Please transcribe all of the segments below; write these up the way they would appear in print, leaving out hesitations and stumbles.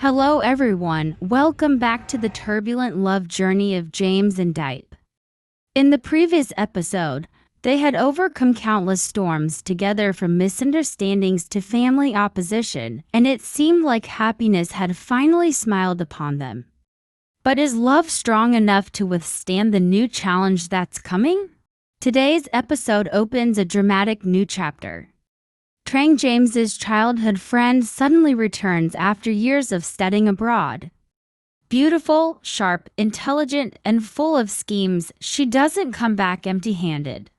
Hello everyone, welcome back to the turbulent love journey of James and Diep. In the previous episode, they had overcome countless storms together, from misunderstandings to family opposition, and it seemed like happiness had finally smiled upon them. But is love strong enough to withstand the new challenge that's coming? Today's episode opens a dramatic new chapter. Trang, James's childhood friend, suddenly returns after years of studying abroad. Beautiful, sharp, intelligent, and full of schemes, she doesn't come back empty-handed.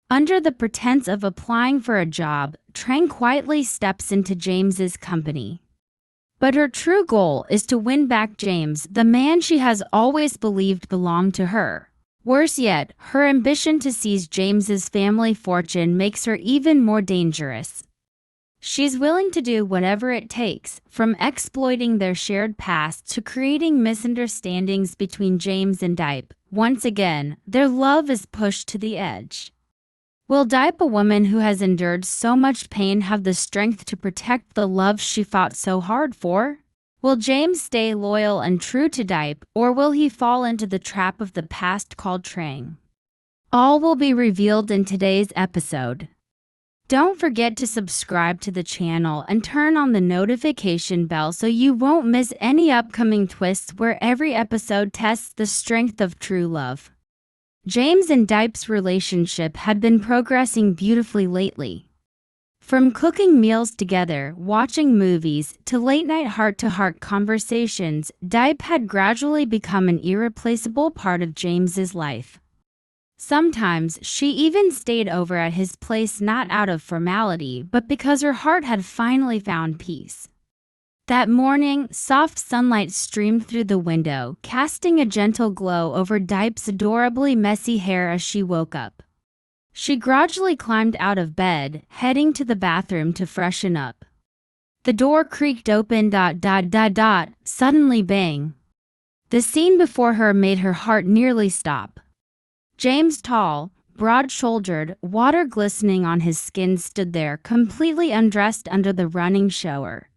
Under the pretense of applying for a job, Trang quietly steps into James's company. But her true goal is to win back James, the man she has always believed belonged to her. Worse yet, her ambition to seize James's family fortune makes her even more dangerous. She's willing to do whatever it takes, from exploiting their shared past to creating misunderstandings between James and Diep. Once again, their love is pushed to the edge. Will Diep, a woman who has endured so much pain, have the strength to protect the love she fought so hard for? Will James stay loyal and true to Diep, or will he fall into the trap of the past called Trang? All will be revealed in today's episode. Don't forget to subscribe to the channel and turn on the notification bell so you won't miss any upcoming twists where every episode tests the strength of true love. James and Diep's relationship had been progressing beautifully lately. From cooking meals together, watching movies, to late-night heart-to-heart conversations, Diep had gradually become an irreplaceable part of James's life. Sometimes she even stayed over at his place, not out of formality, but because her heart had finally found peace. That morning, soft sunlight streamed through the window, casting a gentle glow over Diep's adorably messy hair as she woke up. She gradually climbed out of bed, heading to the bathroom to freshen up. The door creaked open. Suddenly, bang. The scene before her made her heart nearly stop. James, tall, broad-shouldered, water glistening on his skin, stood there, completely undressed under the running shower.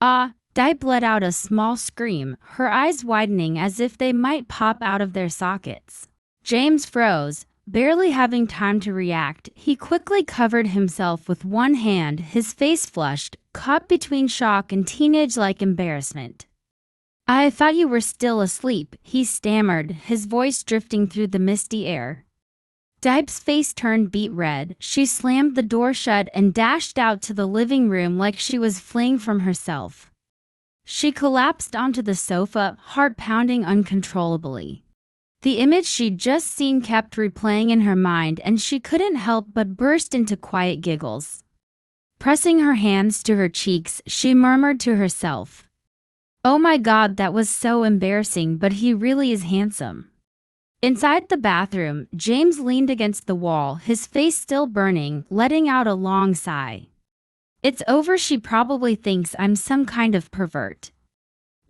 "Ah!" Diep let out a small scream, her eyes widening as if they might pop out of their sockets. James froze. Barely having time to react, he quickly covered himself with one hand, his face flushed, caught between shock and teenage-like embarrassment. "I thought you were still asleep," he stammered, his voice drifting through the misty air. Diep's face turned beet red. She slammed the door shut and dashed out to the living room like she was fleeing from herself. She collapsed onto the sofa, heart pounding uncontrollably. The image she'd just seen kept replaying in her mind, and she couldn't help but burst into quiet giggles. Pressing her hands to her cheeks, she murmured to herself, "Oh my God, that was so embarrassing, but he really is handsome." Inside the bathroom, James leaned against the wall, his face still burning, letting out a long sigh. "It's over. She probably thinks I'm some kind of pervert."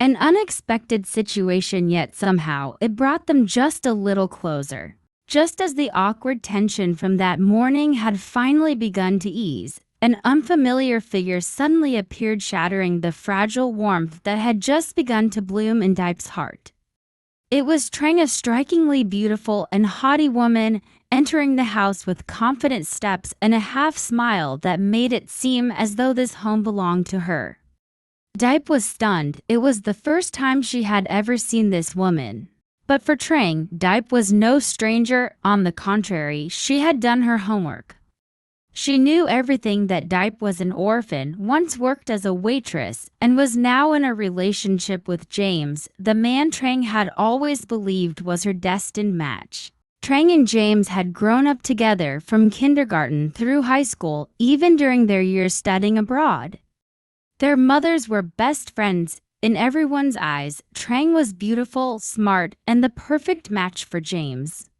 An unexpected situation, yet somehow it brought them just a little closer. Just as the awkward tension from that morning had finally begun to ease, an unfamiliar figure suddenly appeared, shattering the fragile warmth that had just begun to bloom in Diep's heart. It was Trang, a strikingly beautiful and haughty woman, entering the house with confident steps and a half-smile that made it seem as though this home belonged to her. Diep was stunned. It was the first time she had ever seen this woman. But for Trang, Diep was no stranger. On the contrary, she had done her homework. She knew everything: that Diep was an orphan, once worked as a waitress, and was now in a relationship with James, the man Trang had always believed was her destined match. Trang and James had grown up together from kindergarten through high school, even during their years studying abroad. Their mothers were best friends. In everyone's eyes, Trang was beautiful, smart, and the perfect match for James.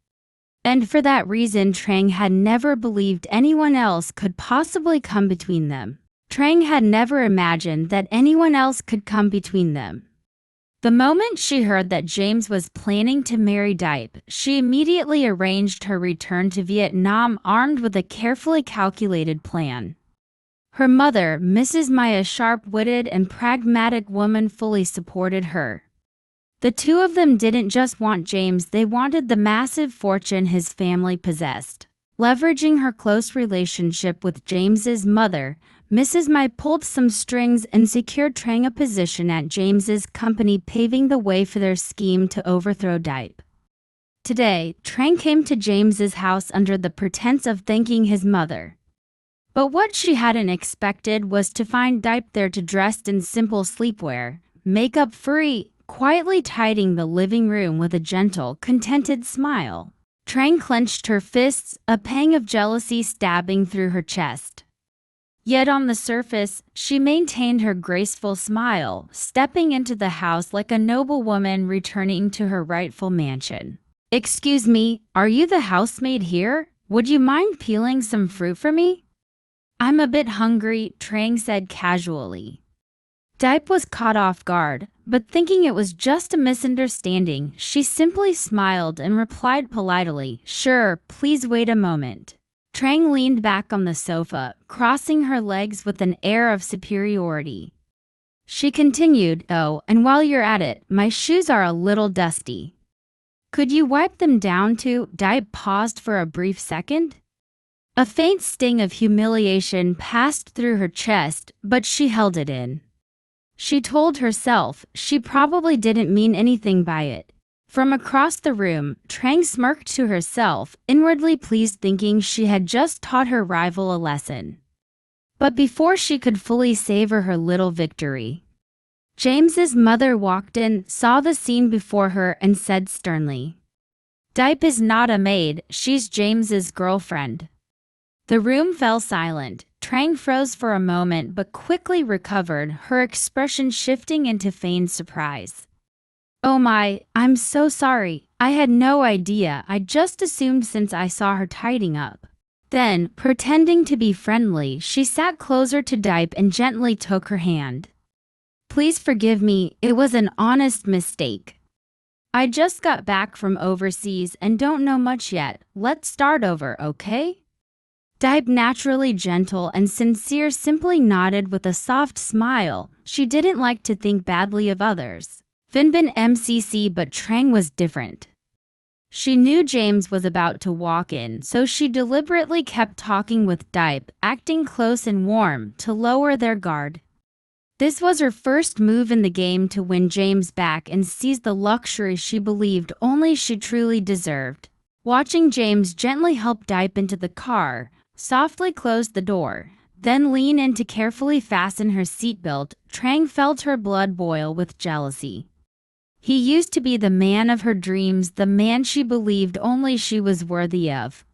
And for that reason, Trang had never believed anyone else could possibly come between them. Trang had never imagined that anyone else could come between them. The moment she heard that James was planning to marry Diep, she immediately arranged her return to Vietnam, armed with a carefully calculated plan. Her mother, Mrs. Maya, a sharp-witted and pragmatic woman, fully supported her. The two of them didn't just want James, they wanted the massive fortune his family possessed. Leveraging her close relationship with James's mother, Mrs. Mai pulled some strings and secured Trang a position at James's company, paving the way for their scheme to overthrow Diep. Today, Trang came to James's house under the pretense of thanking his mother. But what she hadn't expected was to find Diep there, dressed in simple sleepwear, makeup free, quietly tidying the living room with a gentle, contented smile. Trang clenched her fists, a pang of jealousy stabbing through her chest. Yet on the surface, she maintained her graceful smile, stepping into the house like a noble woman returning to her rightful mansion. "Excuse me, are you the housemaid here? Would you mind peeling some fruit for me?" "I'm a bit hungry," Trang said casually. Diep was caught off guard, but thinking it was just a misunderstanding, she simply smiled and replied politely, "Sure, please wait a moment." Trang leaned back on the sofa, crossing her legs with an air of superiority. She continued, "Oh, and while you're at it, my shoes are a little dusty. Could you wipe them down too?" Diep paused for a brief second. A faint sting of humiliation passed through her chest, but she held it in. She told herself she probably didn't mean anything by it. From across the room, Trang smirked to herself, inwardly pleased, thinking she had just taught her rival a lesson. But before she could fully savor her little victory, James's mother walked in, saw the scene before her, and said sternly, "Diep is not a maid, she's James's girlfriend." The room fell silent. Trang froze for a moment but quickly recovered, her expression shifting into feigned surprise. "Oh my, I'm so sorry. I had no idea. I just assumed since I saw her tidying up." Then, pretending to be friendly, she sat closer to Diep and gently took her hand. "Please forgive me, it was an honest mistake. I just got back from overseas and don't know much yet. Let's start over, okay?" Diep, naturally gentle and sincere, simply nodded with a soft smile. She didn't like to think badly of others. Finbin MCC, but Trang was different. She knew James was about to walk in, so she deliberately kept talking with Diep, acting close and warm, to lower their guard. This was her first move in the game to win James back and seize the luxury she believed only she truly deserved. Watching James gently help Diep into the car, softly close the door, then lean in to carefully fasten her seatbelt, Trang felt her blood boil with jealousy. He used to be the man of her dreams, the man she believed only she was worthy of.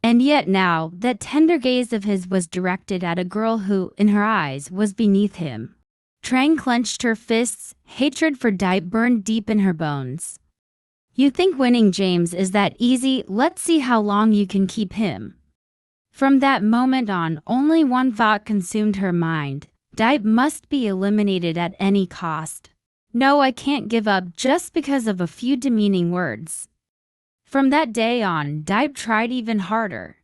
And yet now, that tender gaze of his was directed at a girl who, in her eyes, was beneath him. Trang clenched her fists, hatred for Diep burned deep in her bones. "You think winning James is that easy? Let's see how long you can keep him." From that moment on, only one thought consumed her mind. Diep must be eliminated at any cost. No, I can't give up just because of a few demeaning words. From that day on, Diep tried even harder.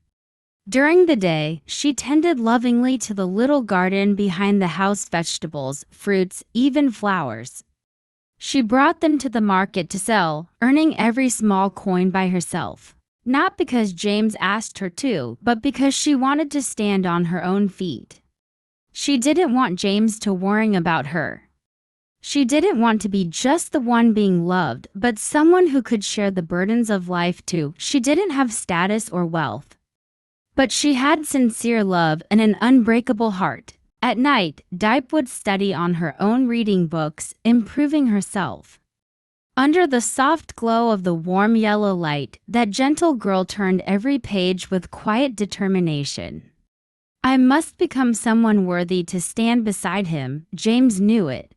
During the day, she tended lovingly to the little garden behind the house, vegetables, fruits, even flowers. She brought them to the market to sell, earning every small coin by herself. Not because James asked her to, but because she wanted to stand on her own feet. She didn't want James to worry about her. She didn't want to be just the one being loved, but someone who could share the burdens of life too. She didn't have status or wealth, but she had sincere love and an unbreakable heart. At night, Diep would study on her own, reading books, improving herself. Under the soft glow of the warm yellow light, that gentle girl turned every page with quiet determination. I must become someone worthy to stand beside him. James knew it.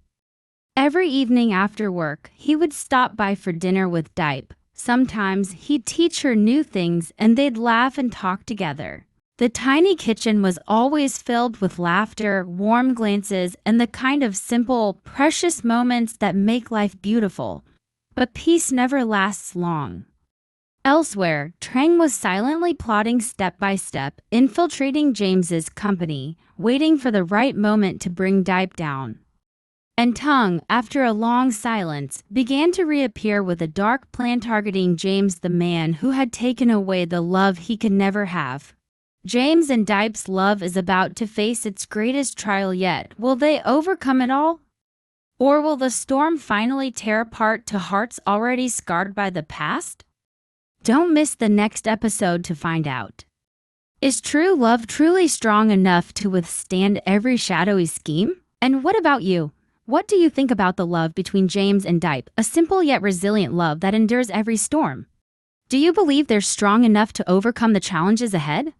Every evening after work, he would stop by for dinner with Diep. Sometimes he'd teach her new things and they'd laugh and talk together. The tiny kitchen was always filled with laughter, warm glances, and the kind of simple, precious moments that make life beautiful. But peace never lasts long. Elsewhere, Trang was silently plotting step by step, infiltrating James's company, waiting for the right moment to bring Diep down. And Tung, after a long silence, began to reappear with a dark plan targeting James, the man who had taken away the love he could never have. James and Diep's love is about to face its greatest trial yet. Will they overcome it all? Or will the storm finally tear apart to hearts already scarred by the past? Don't miss the next episode to find out. Is true love truly strong enough to withstand every shadowy scheme? And what about you? What do you think about the love between James and Diep, a simple yet resilient love that endures every storm? Do you believe they're strong enough to overcome the challenges ahead?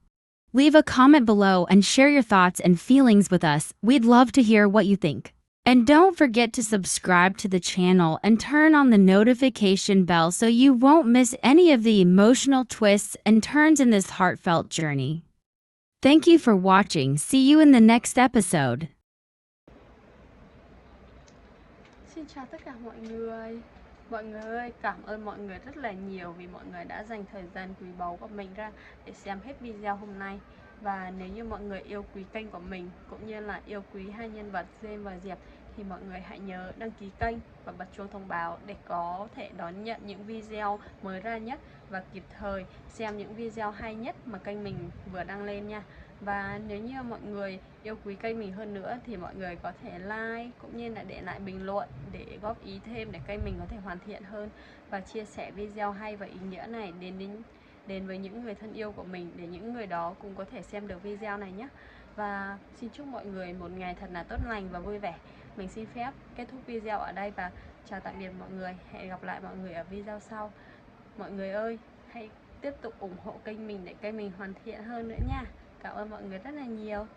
Leave a comment below and share your thoughts and feelings with us. We'd love to hear what you think. And don't forget to subscribe to the channel and turn on the notification bell so you won't miss any of the emotional twists and turns in this heartfelt journey. Thank you for watching. See you in the next episode. Xin chào tất cả mọi người. Mọi người ơi, cảm ơn mọi người rất là nhiều vì mọi người đã dành thời gian quý báu của mình ra để xem hết video hôm nay. Và nếu như mọi người yêu quý kênh của mình cũng như là yêu quý hai nhân vật James và Diệp thì mọi người hãy nhớ đăng ký kênh và bật chuông thông báo để có thể đón nhận những video mới ra nhất và kịp thời xem những video hay nhất mà kênh mình vừa đăng lên nha. Và nếu như mọi người yêu quý kênh mình hơn nữa thì mọi người có thể like cũng như là để lại bình luận để góp ý thêm để kênh mình có thể hoàn thiện hơn, và chia sẻ video hay và ý nghĩa này đến với những người thân yêu của mình để những người đó cũng có thể xem được video này nhé. Và xin chúc mọi người một ngày thật là tốt lành và vui vẻ. Mình xin phép kết thúc video ở đây và chào tạm biệt mọi người. Hẹn gặp lại mọi người ở video sau. Mọi người ơi, hãy tiếp tục ủng hộ kênh mình để kênh mình hoàn thiện hơn nữa nha. Cảm ơn mọi người rất là nhiều.